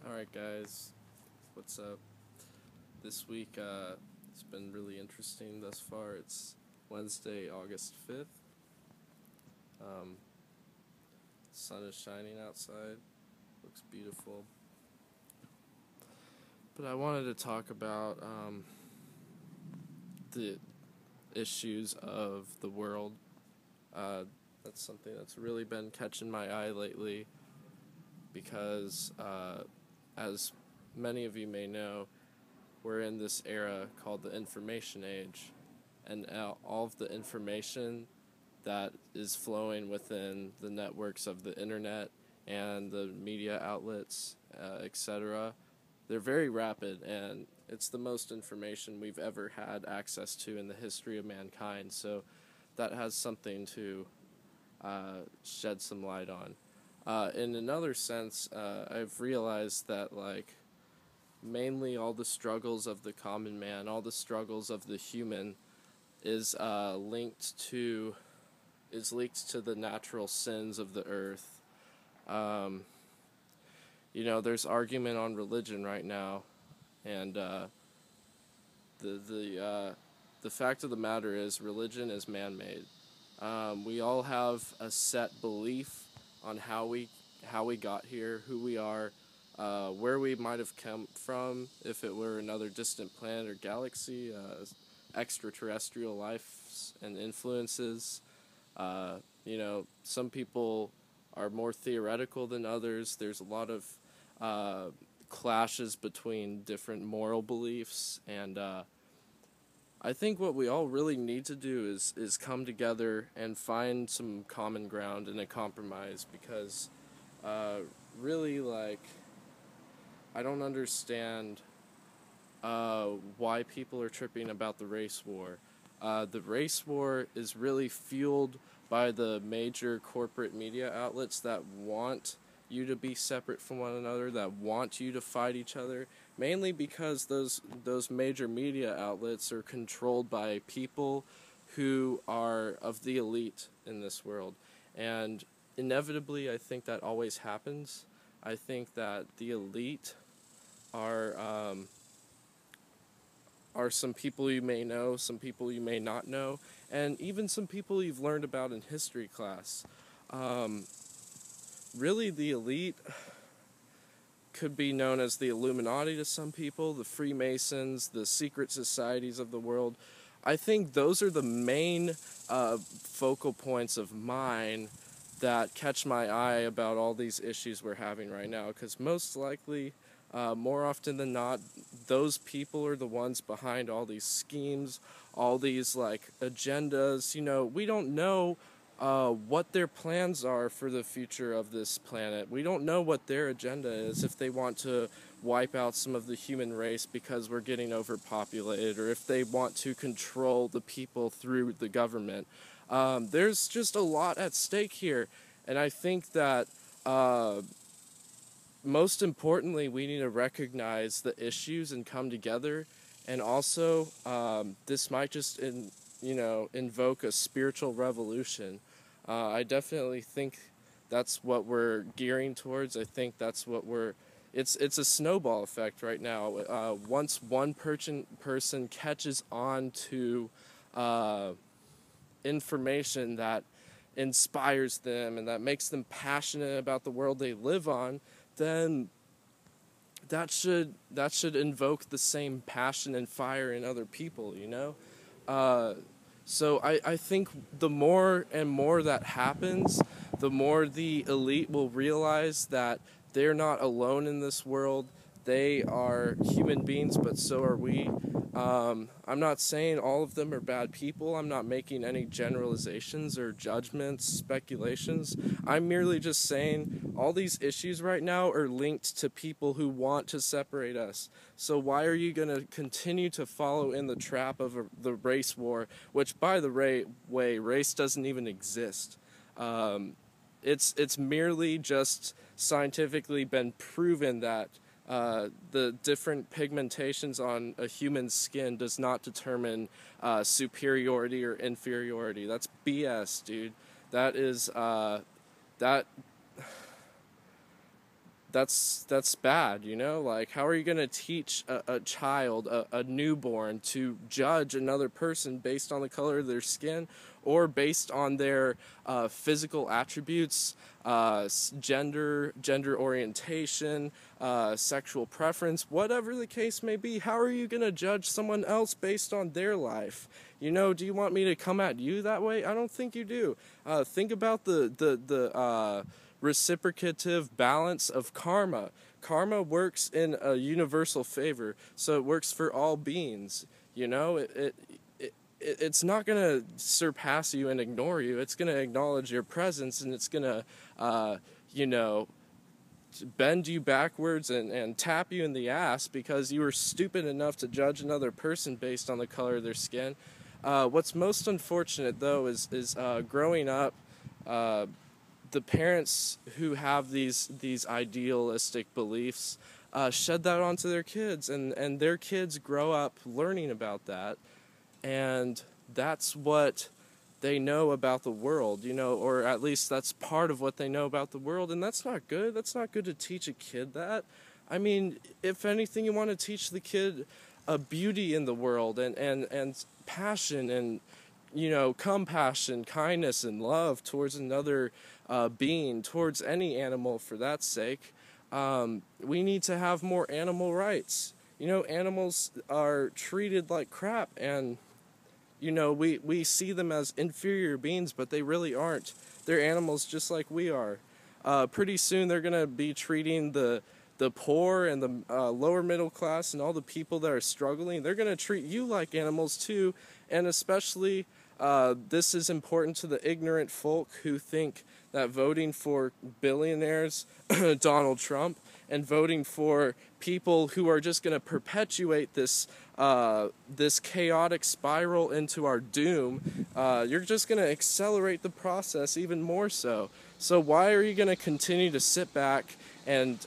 Alright guys, what's up? This week it's been really interesting thus far. It's Wednesday, August 5th. Um, Sun is shining outside. Looks beautiful. But I wanted to talk about the issues of the world. Uh, that's something that's really been catching my eye lately because, as many of you may know, we're in this era called the information age, and all of the information that is flowing within the networks of the internet and the media outlets, etc. They're very rapid, and it's the most information we've ever had access to in the history of mankind. So that has something to shed some light on. In another sense, I've realized that mainly all the struggles of the common man, all the struggles of the human, is linked to the natural sins of the earth. Um, there's argument on religion right now, and the fact of the matter is religion is man-made. We all have a set belief on how we got here, who we are, where we might have come from if it were another distant planet or galaxy, extraterrestrial lives and influences. Some people are more theoretical than others. There's a lot of clashes between different moral beliefs, and I think what we all really need to do is come together and find some common ground and a compromise because really, I don't understand why people are tripping about the race war. The race war is really fueled by the major corporate media outlets that want you to be separate from one another, that want you to fight each other, mainly because those major media outlets are controlled by people who are of the elite in this world. And inevitably, I think that always happens. I think that the elite are some people you may know, some people you may not know, and even some people you've learned about in history class. Really, the elite could be known as the Illuminati to some people, the Freemasons, the secret societies of the world. I think those are the main focal points of mine that catch my eye about all these issues we're having right now, because most likely, more often than not, those people are the ones behind all these schemes, all these agendas. We don't know what their plans are for the future of this planet. We don't know what their agenda is, if they want to wipe out some of the human race because we're getting overpopulated, or if they want to control the people through the government. There's just a lot at stake here, and I think that most importantly, we need to recognize the issues and come together. And also, this might just invoke a spiritual revolution. I definitely think that's what we're gearing towards. I think that's what it's a snowball effect right now. Once one person catches on to information that inspires them and that makes them passionate about the world they live on, then that should invoke the same passion and fire in other people. So I think the more and more that happens, the more the elite will realize that they're not alone in this world. They are human beings, but so are we. I'm not saying all of them are bad people. I'm not making any generalizations or judgments, speculations. I'm merely just saying all these issues right now are linked to people who want to separate us. So why are you going to continue to follow in the trap of the race war, which, by the way, race doesn't even exist? It's merely just scientifically been proven that the different pigmentations on a human's skin does not determine superiority or inferiority. That's BS, dude. That that's bad, you know? Like, how are you going to teach a child, a newborn, to judge another person based on the color of their skin or based on their physical attributes, gender orientation, sexual preference, whatever the case may be? How are you going to judge someone else based on their life? You know, do you want me to come at you that way? I don't think you do. Think about the reciprocative balance of karma. Karma works in a universal favor, so it works for all beings. You know, it's not going to surpass you and ignore you. It's going to acknowledge your presence, and it's going to, you know, bend you backwards and tap you in the ass because you were stupid enough to judge another person based on the color of their skin. What's most unfortunate, though, is growing up, the parents who have these idealistic beliefs shed that onto their kids, and their kids grow up learning about that, and that's what they know about the world, you know, or at least that's part of what they know about the world, and that's not good. That's not good to teach a kid that. I mean, if anything, you want to teach the kid a beauty in the world and passion and, you know, compassion, kindness, and love towards another being, towards any animal for that sake. We need to have more animal rights. You know, animals are treated like crap, and, you know, we see them as inferior beings, but they really aren't. They're animals just like we are. Pretty soon they're going to be treating the poor and the lower middle class and all the people that are struggling. They're going to treat you like animals too, and especially this is important to the ignorant folk who think that voting for billionaires, Donald Trump, and voting for people who are just going to perpetuate this this chaotic spiral into our doom, you're just going to accelerate the process even more so. So why are you going to continue to sit back and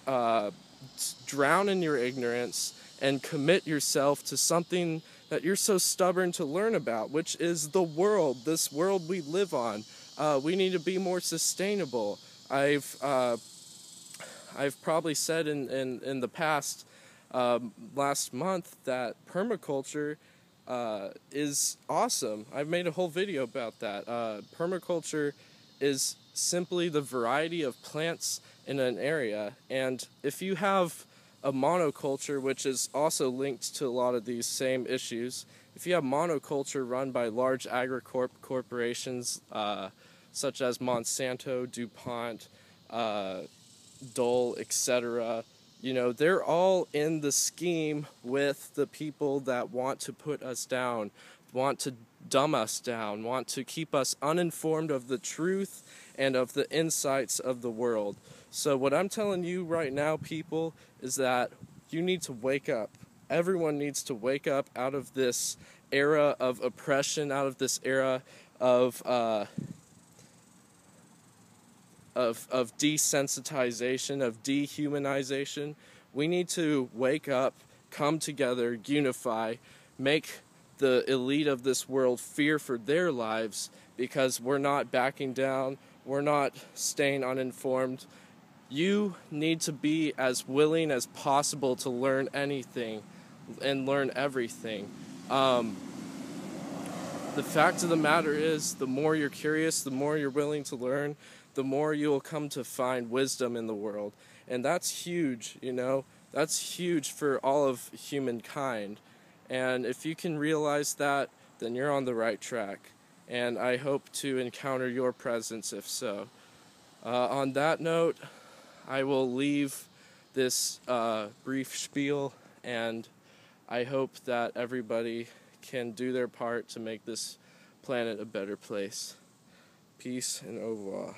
drown in your ignorance and commit yourself to something that you're so stubborn to learn about, which is the world, this world we live on? We need to be more sustainable. I've probably said in the past, last month, that permaculture is awesome. I've made a whole video about that. Permaculture is simply the variety of plants in an area, and if you have a monoculture, which is also linked to a lot of these same issues, if you have monoculture run by large corporations such as Monsanto, DuPont, Dole, etc., you know, they're all in the scheme with the people that want to put us down, want to dumb us down, want to keep us uninformed of the truth and of the insights of the world. So what I'm telling you right now, people, is that you need to wake up. Everyone needs to wake up out of this era of oppression, out of this era of desensitization, of dehumanization. We need to wake up, come together, unify, make the elite of this world fear for their lives, because we're not backing down, we're not staying uninformed. You need to be as willing as possible to learn anything and learn everything. The fact of the matter is, the more you're curious, the more you're willing to learn, the more you'll come to find wisdom in the world. And that's huge, you know? That's huge for all of humankind. And if you can realize that, then you're on the right track. And I hope to encounter your presence if so. On that note, I will leave this brief spiel, and I hope that everybody can do their part to make this planet a better place. Peace and au revoir.